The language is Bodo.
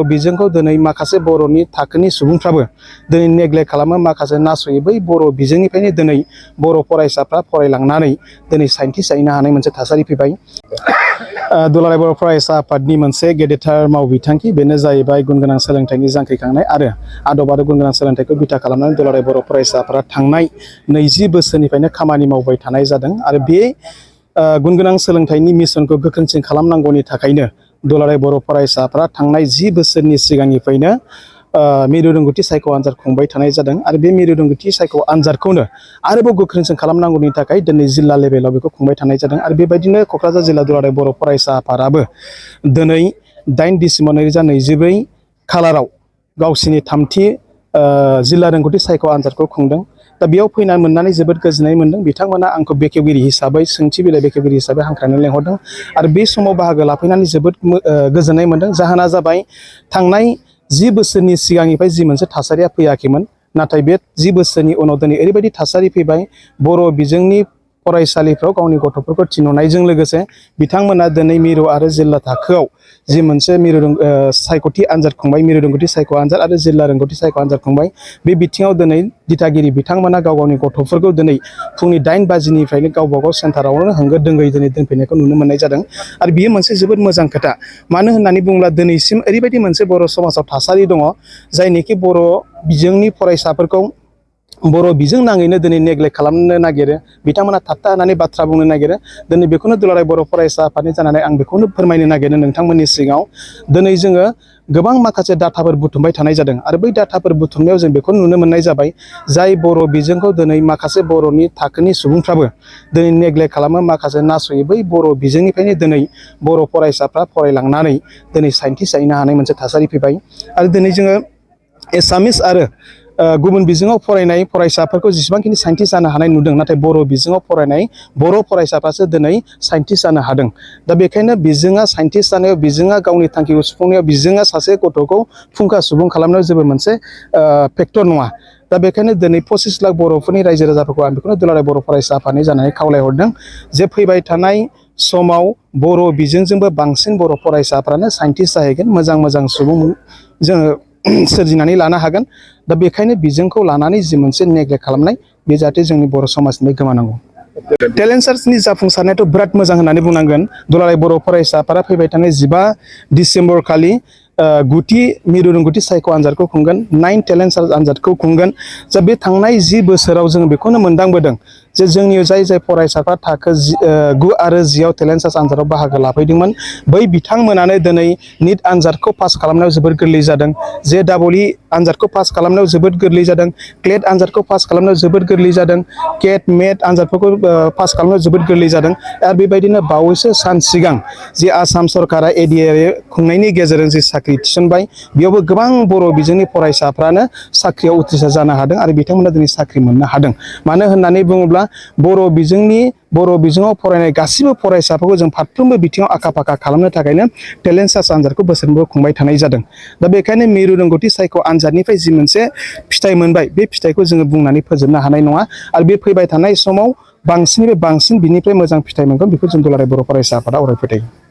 बिजोंखौ दिनै माखासे बर'नि थाखोनि सुबुंफ्राबो दिनै नेग्लेक्ट खालामो, माखासे नासयो। बै बर' बिजोंनिफ्रायनो दिनै बर' फरायसाफ्रा फरायलांनानै दिनै साइन्टिस्ट जाहैनो हानाय मोनसे थासारि फैबाय। दुलाराय बर' फरायसा आफादनि मोनसे गेदेरथार मावबिथांखि, बेनो जाहैबाय गुन गोनां सोलोंथाइनि जांख्रिखांनाय आरो आदब आरो गुन गोनां सोलोंथाइखौ बिथा खालामनानै दुलाराय बर' फरायसाफोरा थांनाय 20 बोसोरनिफ्रायनो खामानि मावबाय थानाय जादों। आरो बे गुन गोनां सोलोंथाइनि मिशनखौ गोख्रोंसिन खालामनांगौनि थाखायनो दुलाराय बर' फरायसाफ्रा थांनाय 10 बोसोरनि सिगांनिफ्रायनो मिरु रोंगौथि सायख' आनजाद खुंबाय थानाय जादों। आरो बे मिरु रोंगौथि सायख' आनजादखौनो आरोबाव गोख्रोंसिन खालामनांगौनि थाखाय दिनै जिल्ला लेभेलाव बेखौ खुंबाय थानाय जादों। आरो बेबायदिनो क'क्राझार जिल्ला दुलाराय बर' फरायसा आफादाबो दिनै 8 डिसेम्बर 2024 खालाराव गावसिनि थामथि जिल्ला रोंगौथि सायख' आनजादखौ खुंदों। दा बेयाव फैनानै मोननानै जोबोद गोजोननाय मोनदों। बिथांमोना आंखौ बेखेवगिरि हिसाबै, सोंथि बिलाइ बेखेवगिरि हिसाबै हांख्रायनानै लेंहरदों। आरो बे समाव बाहागो लाफैनानै जोबोद गोजोननाय मोनदों। जाहोना जाबाय, थांनाय 10 बोसोरनि सिगांनिफ्राय जि मोनसे थासारिया फैयाखैमोन, नाथाय बे 10 बोसोरनि उनाव दिनै ओरैबायदि थासारि फैबाय, बर' बिजोंनि फरायसालिफ्राव गावनि गथ'फोरखौ थिनहरनायजों लोगोसे बिथांमोना दिनै मिरु आरो जिल्ला थाखोआव जि मोनसे सायख'थि आनजाद खुंबाय, मिरु रोंगौथि सायख' आनजाद आरो जिल्ला रोंगौथि सायख' आनजाद खुंबाय। बे बिथिङाव दिनै दिथागिरि बिथांमोना गाव गावनि गथ'फोरखौ दिनै फुंनि 8 बाजिनिफ्रायनो गावबा गाव सेन्टारावनो होंगो दोंगोयै दिनै दोनफैनायखौ नुनो मोननाय जादों। आरो बियो मोनसे जोबोद मोजां खोथा। मानो होननानै बुङोब्ला दिनैसिम ओरैबायदि मोनसे बर' समाजाव थासारि दङ, जायनिखि बर' बिजोंनि फरायसाफोरखौ बर' बिजों नाङैनो दिनै नेग्लेक्ट खालामनो नागिरो, बिथांमोना थाबथा होनानै बाथ्रा बुंनो नागिरो। दिनै बेखौनो दुलाराय बर' फरायसा आफादनि जानानै आं बेखौनो फोरमायनो नागिरो नोंथांमोननि सिगाङाव। दिनै जोङो गोबां माखासे डाटाफोर बुथुमबाय थानाय जादों। आरो बै डाटाफोर बुथुमनायाव जों बेखौ नुनो मोननाय जाबाय, जाय बर' बिजोंखौ दिनै माखासे बर'नि थाखोनि सुबुंफ्राबो दिनै नेग्लेक्ट खालामो, माखासे नासयो। बै बर' बिजोंनिफ्रायनो दिनै बर' फरायसाफ्रा फरायलांनानै दिनै साइन्टिस्ट जाहैनो हानाय मोनसे थासारि फैबाय। आरो दिनै जोङो एसामिस आरो गुबुन बिजोङाव फरायनाय फरायसाफोरखौ जेसेबांखिनि साइन्टिस्ट जानो हानाय नुदों, नाथाय बर' बिजोङाव फरायनाय बर' फरायसाफ्रासो दिनै साइन्टिस्ट जानो हादों। दा बेखायनो बिजोङा साइन्टिस्ट जानायाव, बिजोङा गावनि थांखिखौ सुफुंनायाव, बिजोङा सासे गथ'खौ फुंखा सुबुं खालामनायाव जेबो मोनसे फेक्टर नङा। दा बेखायनो दिनै 25 लाख बर'फोरनि रायजो राजाफोरखौ आं बेखौनो दुलाराय बर' फरायसा आफादनि जानानै खावलायहरदों, जे फैबाय थानाय समाव बर' बिजोंजोंबो बांसिन बर' फरायसाफ्रानो साइन्टिस्ट जाहैगोन, मोजां मोजां सुबुं जोङो सोरजिनानै लानो हागोन। दा बेखायनो बिजोंखौ लानानै जि मोनसे नेग्लेक्ट खालामनाय, बे जाहाथे जोंनि बर' समाजनिफ्राय गोमानांगौ। टेलेन्ट सार्चनि जाफुंसारनायाथ' बिराद मोजां होननानै बुंनांगोन। दुलाराय बर' फरायसा आफादा फैबाय थानाय 15 डिसेम्बर खालि गुथि मिरु रोंगौथि सायख' आनजादखौ खुंगोन, 9 टेलेन्ट सार्च आनजादखौ खुंगोन। जा बे थांनाय 10 बोसोराव जोङो बेखौनो मोनदांबोदों, जे जोंनि जाय फरायसाफ्रा थाखो 9 आरो 10 आव टेलेन्ट सार्च आनजादाव बाहागो लाफैदोंमोन, बै बिथांमोनानो दिनै निट आनजादखौ पास खालामनायाव जोबोद गोरलै जादों, JEE आनजादखौ पास खालामनायाव जोबोद गोरलै जादों, क्लेट आनजादखौ पास खालामनायाव जोबोद गोरलै जादों, केट मेट आनजादफोरखौ पास खालामनायाव जोबोद गोरलै जादों। आरो बेबायदिनो बावैसो सान सिगां जे आसाम सरकारा ADAR खुंनायनि गेजेरजों जि साख्रि थिसनबाय, बेयावबो गोबां बर' बिजोंनि फरायसाफ्रानो साख्रियाव उथ्रिसार जानो हादों आरो बिथांमोना दिनै साख्रि मोननो हादों। मानो होननानै बुङोब्ला बर' बिजोङाव फरायनाय गासिबो फरायसाफोरखौ जों फारफ्रोमबो बिथिङाव आखा फाखा खालामनो थाखायनो टेलेन्ट सार्च आनजादखौ बोसोरफ्रोमबो खुंबाय थानाय जादों। दा बेखायनो मिरु रोंगौथि सायख' आनजादनिफ्राय जि मोनसे फिथाइ मोनबाय, बे फिथाइखौ जोङो बुंनानै फोजोबनो हानाय नङा। आरो बे फैबाय थानाय समाव बांसिननिफ्राय बांसिन बिनिफ्राय मोजां फिथाइ मोनगोन, बेखौ जों दुलाराय बर' फरायसा आफादा अराय फोथायो।